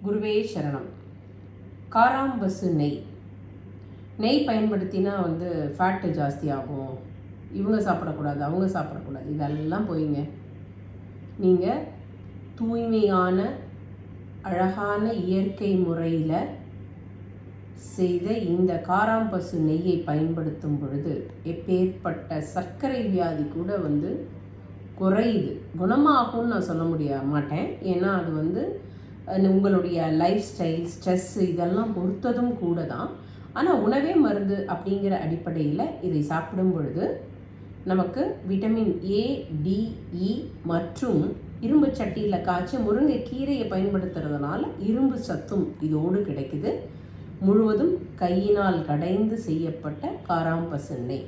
குருவே சரணம். காராம்பசு நெய். நெய் பயன்படுத்தினா ஃபேட்டு ஜாஸ்தி ஆகும், இவங்க சாப்பிடக்கூடாது, அவங்க சாப்பிடக்கூடாது, இதெல்லாம் போயிங்க. நீங்கள் தூய்மையான அழகான இயற்கை முறையில் செய்த இந்த காராம்பசு நெய்யை பயன்படுத்தும் பொழுது எப்பேற்பட்ட சர்க்கரை வியாதி கூட குறையுது. குணமாகும்னு நான் சொல்ல மாட்டேன். ஏன்னா அது உங்களுடைய லைஃப் ஸ்டைல், ஸ்ட்ரெஸ்ஸு இதெல்லாம் பொறுத்ததும் கூட தான். ஆனால் உணவே மருந்து அப்படிங்கிற அடிப்படையில் இதை சாப்பிடும் பொழுது நமக்கு விட்டமின் ஏ, டி, இ மற்றும் இரும்பு சட்டியில் காய்ச்சி முருங்கை கீரையை பயன்படுத்துறதுனால இரும்பு சத்தும் இதோடு கிடைக்குது. முழுவதும் கையினால் கடைந்து செய்யப்பட்ட காராம்பசு நெய்.